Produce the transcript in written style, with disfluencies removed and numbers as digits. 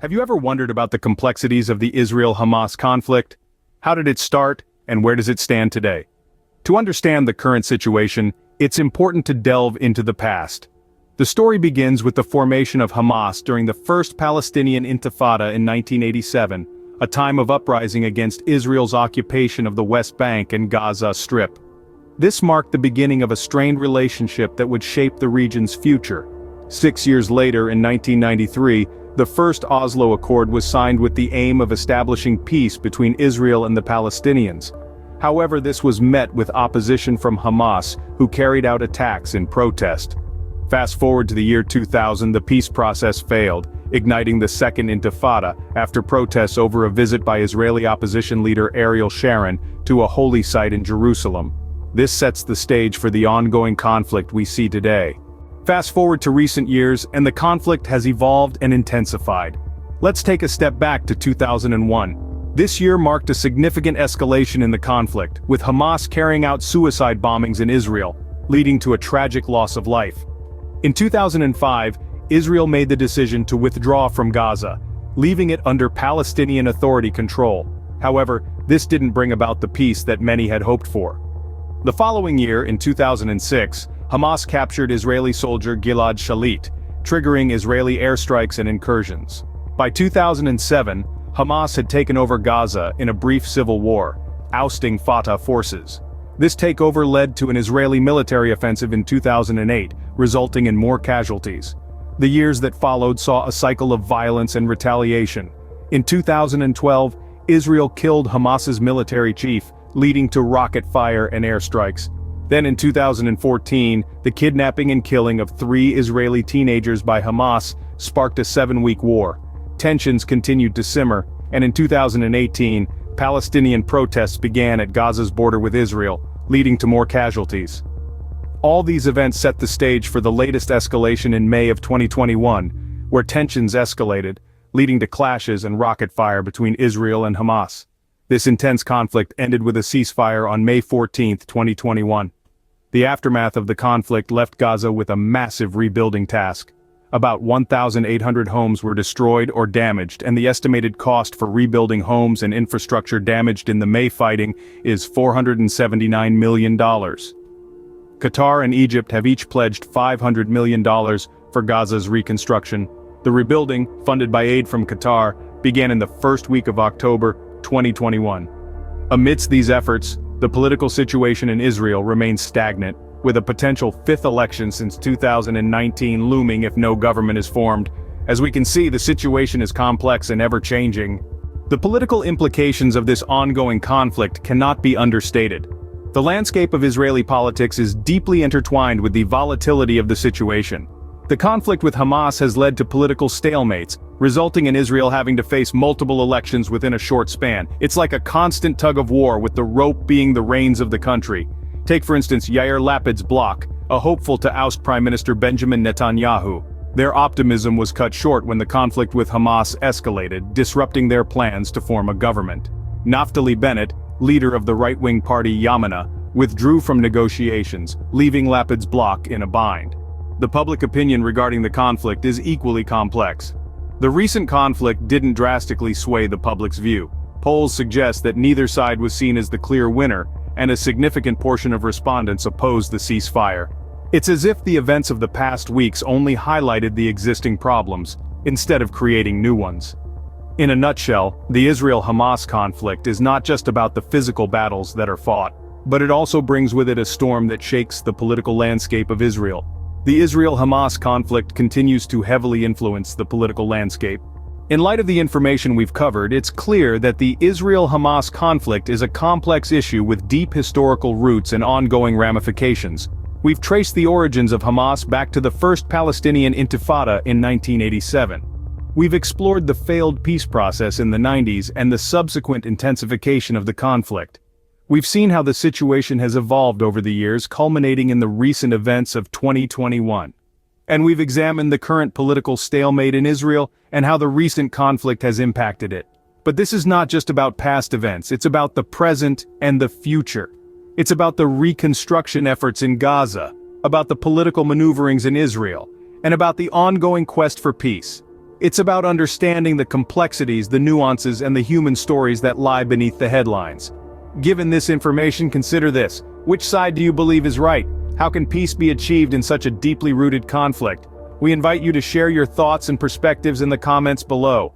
Have you ever wondered about the complexities of the Israel-Hamas conflict? How did it start, and where does it stand today? To understand the current situation, it's important to delve into the past. The story begins with the formation of Hamas during the First Palestinian Intifada in 1987, a time of uprising against Israel's occupation of the West Bank and Gaza Strip. This marked the beginning of a strained relationship that would shape the region's future. 6 years later, in 1993, the first Oslo Accord was signed with the aim of establishing peace between Israel and the Palestinians. However, this was met with opposition from Hamas, who carried out attacks in protest. Fast forward to the year 2000, the peace process failed, igniting the Second Intifada after protests over a visit by Israeli opposition leader Ariel Sharon to a holy site in Jerusalem. This sets the stage for the ongoing conflict we see today. Fast forward to recent years, and the conflict has evolved and intensified. Let's take a step back to 2001. This year marked a significant escalation in the conflict, with Hamas carrying out suicide bombings in Israel, leading to a tragic loss of life. In 2005, Israel made the decision to withdraw from Gaza, leaving it under Palestinian Authority control. However, this didn't bring about the peace that many had hoped for. The following year, in 2006, Hamas captured Israeli soldier Gilad Shalit, triggering Israeli airstrikes and incursions. By 2007, Hamas had taken over Gaza in a brief civil war, ousting Fatah forces. This takeover led to an Israeli military offensive in 2008, resulting in more casualties. The years that followed saw a cycle of violence and retaliation. In 2012, Israel killed Hamas's military chief, leading to rocket fire and airstrikes. Then in 2014, the kidnapping and killing of 3 Israeli teenagers by Hamas sparked a 7-week war. Tensions continued to simmer, and in 2018, Palestinian protests began at Gaza's border with Israel, leading to more casualties. All these events set the stage for the latest escalation in May of 2021, where tensions escalated, leading to clashes and rocket fire between Israel and Hamas. This intense conflict ended with a ceasefire on May 14, 2021. The aftermath of the conflict left Gaza with a massive rebuilding task. About 1,800 homes were destroyed or damaged, and the estimated cost for rebuilding homes and infrastructure damaged in the May fighting is $479 million. Qatar and Egypt have each pledged $500 million for Gaza's reconstruction. The rebuilding, funded by aid from Qatar, began in the first week of October 2021. Amidst these efforts, the political situation in Israel remains stagnant, with a potential 5th election since 2019 looming if no government is formed. As we can see, the situation is complex and ever-changing. The political implications of this ongoing conflict cannot be understated. The landscape of Israeli politics is deeply intertwined with the volatility of the situation. The conflict with Hamas has led to political stalemates, resulting in Israel having to face multiple elections within a short span. It's like a constant tug-of-war, with the rope being the reins of the country. Take for instance Yair Lapid's bloc, a hopeful to oust Prime Minister Benjamin Netanyahu. Their optimism was cut short when the conflict with Hamas escalated, disrupting their plans to form a government. Naftali Bennett, leader of the right-wing party Yamina, withdrew from negotiations, leaving Lapid's bloc in a bind. The public opinion regarding the conflict is equally complex. The recent conflict didn't drastically sway the public's view. Polls suggest that neither side was seen as the clear winner, and a significant portion of respondents opposed the ceasefire. It's as if the events of the past weeks only highlighted the existing problems, instead of creating new ones. In a nutshell, the Israel-Hamas conflict is not just about the physical battles that are fought, but it also brings with it a storm that shakes the political landscape of Israel. The Israel-Hamas conflict continues to heavily influence the political landscape. In light of the information we've covered, it's clear that the Israel-Hamas conflict is a complex issue with deep historical roots and ongoing ramifications. We've traced the origins of Hamas back to the First Palestinian Intifada in 1987. We've explored the failed peace process in the 90s and the subsequent intensification of the conflict. We've seen how the situation has evolved over the years, culminating in the recent events of 2021. And we've examined the current political stalemate in Israel and how the recent conflict has impacted it. But this is not just about past events, it's about the present and the future. It's about the reconstruction efforts in Gaza, about the political maneuverings in Israel, and about the ongoing quest for peace. It's about understanding the complexities, the nuances, and the human stories that lie beneath the headlines. Given this information, consider this. Which side do you believe is right? How can peace be achieved in such a deeply rooted conflict? We invite you to share your thoughts and perspectives in the comments below.